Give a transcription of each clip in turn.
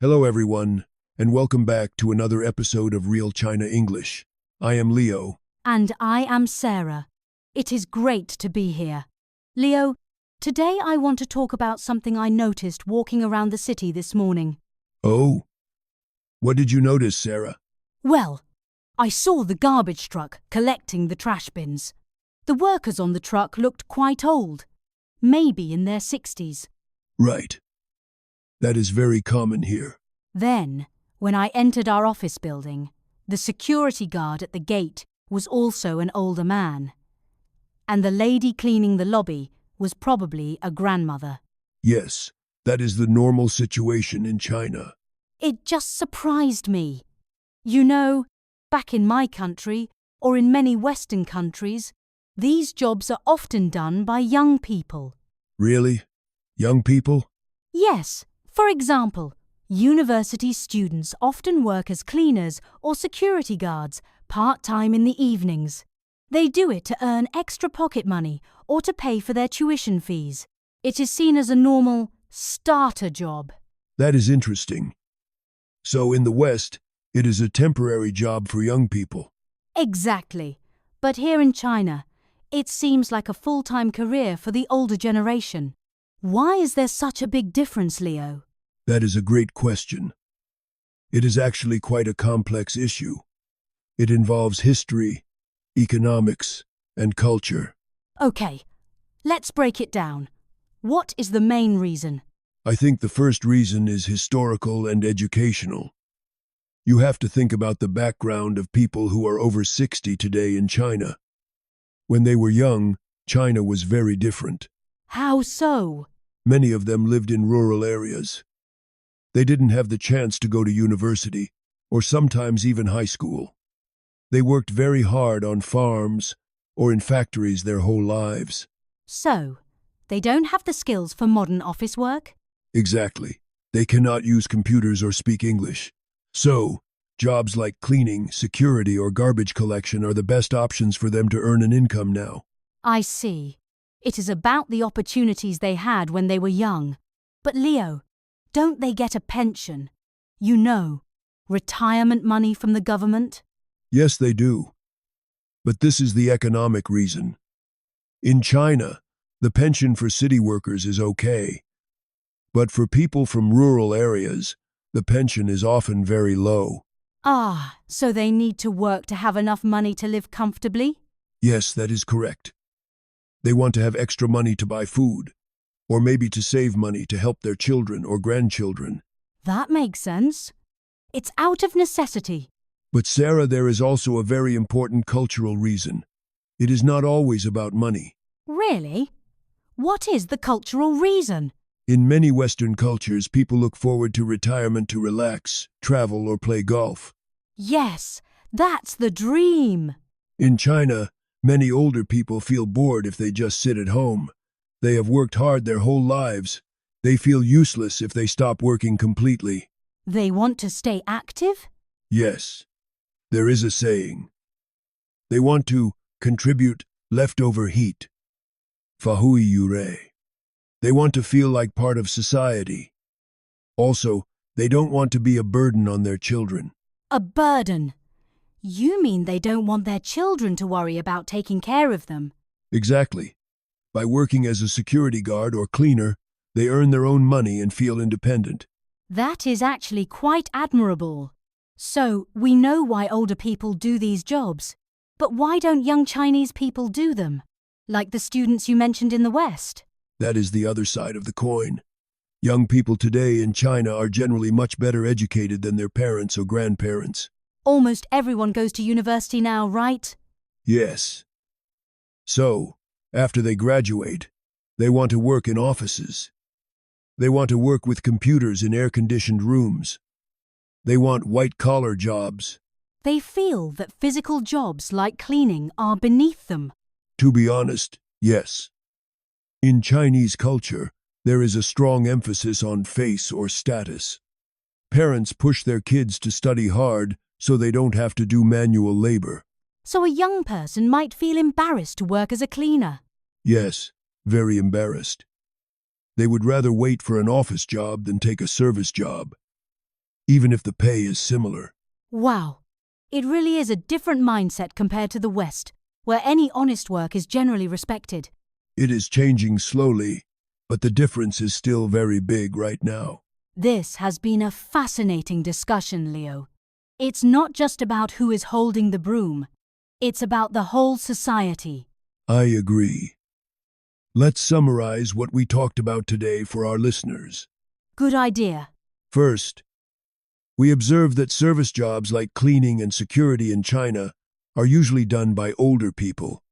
Hello, everyone, and welcome back to another episode of Real China English. I am Leo. And I am Sarah. It is great to be here. Leo, today I want to talk about something I noticed walking around the city this morning. Oh? What did you notice, Sarah? Well, I saw the garbage truck collecting the trash bins. The workers on the truck looked quite old, maybe in their 60s. Right. That is very common here. Then, when I entered our office building, the security guard at the gate was also an older man. And the lady cleaning the lobby was probably a grandmother. Yes, that is the normal situation in China. It just surprised me. You know, back in my country, or in many Western countries, these jobs are often done by young people. Really? Young people? Yes, for example, university students often work as cleaners or security guards part-time in the evenings. They do it to earn extra pocket money or to pay for their tuition fees. It is seen as a normal starter job. That is interesting. So in the West, it is a temporary job for young people. Exactly. But here in China, it seems like a full-time career for the older generation. Why is there such a big difference, Leo? That is a great question. It is actually quite a complex issue. It involves history, economics, and culture. Okay, let's break it down. What is the main reason? I think the first reason is historical and educational. You have to think about the background of people who are over 60 today in China. When they were young, China was very different. How so? Many of them lived in rural areas. They didn't have the chance to go to university, or sometimes even high school. They worked very hard on farms or in factories their whole lives. So, they don't have the skills for modern office work? Exactly. They cannot use computers or speak English. So, jobs like cleaning, security, or garbage collection are the best options for them to earn an income now. I see. It is about the opportunities they had when they were young. But Leo, don't they get a pension? You know, retirement money from the government? Yes, they do. But this is the economic reason. In China, the pension for city workers is okay. But for people from rural areas, the pension is often very low. Ah, so they need to work to have enough money to live comfortably? Yes, that is correct. They want to have extra money to buy food, or maybe to save money to help their children or grandchildren. That makes sense. It's out of necessity. But Sarah, there is also a very important cultural reason. It is not always about money. Really? What is the cultural reason? In many Western cultures, people look forward to retirement to relax, travel, or play golf. Yes, that's the dream. In China, many older people feel bored if they just sit at home. They have worked hard their whole lives. They feel useless if they stop working completely. They want to stay active? Yes, there is a saying. They want to contribute leftover heat. Fahui yure. They want to feel like part of society. Also, they don't want to be a burden on their children. A burden? You mean they don't want their children to worry about taking care of them? Exactly. By working as a security guard or cleaner, they earn their own money and feel independent. That is actually quite admirable. So, we know why older people do these jobs. But why don't young Chinese people do them? Like the students you mentioned in the West? That is the other side of the coin. Young people today in China are generally much better educated than their parents or grandparents. Almost everyone goes to university now, right? Yes. So, after they graduate, they want to work in offices. They want to work with computers in air-conditioned rooms. They want white-collar jobs. They feel that physical jobs like cleaning are beneath them. To be honest, yes. In Chinese culture, there is a strong emphasis on face or status. Parents push their kids to study hard so they don't have to do manual labor. So a young person might feel embarrassed to work as a cleaner. Yes, very embarrassed. They would rather wait for an office job than take a service job. even if the pay is similar. Wow. It really is a different mindset compared to the West, where any honest work is generally respected. It is changing slowly, but the difference is still very big right now. This has been a fascinating discussion, Leo. It's not just about who is holding the broom. It's about the whole society. I agree. Let's summarize what we talked about today for our listeners. Good idea. First, we observed that service jobs like cleaning and security in China are usually done by older people,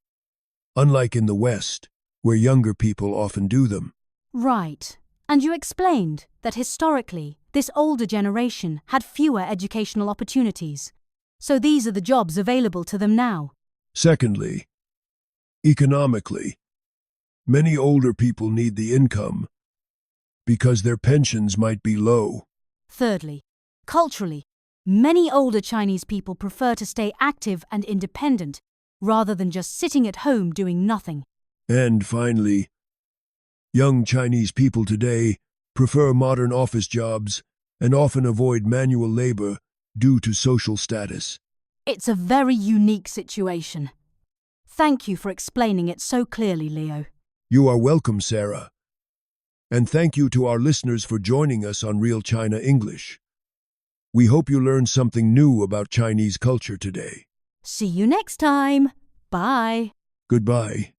unlike in the West, where younger people often do them. Right. And you explained that historically, this older generation had fewer educational opportunities. So these are the jobs available to them now. Secondly, economically, many older people need the income because their pensions might be low. Thirdly, culturally, many older Chinese people prefer to stay active and independent rather than just sitting at home doing nothing. And finally, young Chinese people today prefer modern office jobs and often avoid manual labor due to social status. It's a very unique situation. Thank you for explaining it so clearly, Leo. You are welcome, Sarah. And thank you to our listeners for joining us on Real China English. We hope you learned something new about Chinese culture today. See you next time. Bye. Goodbye.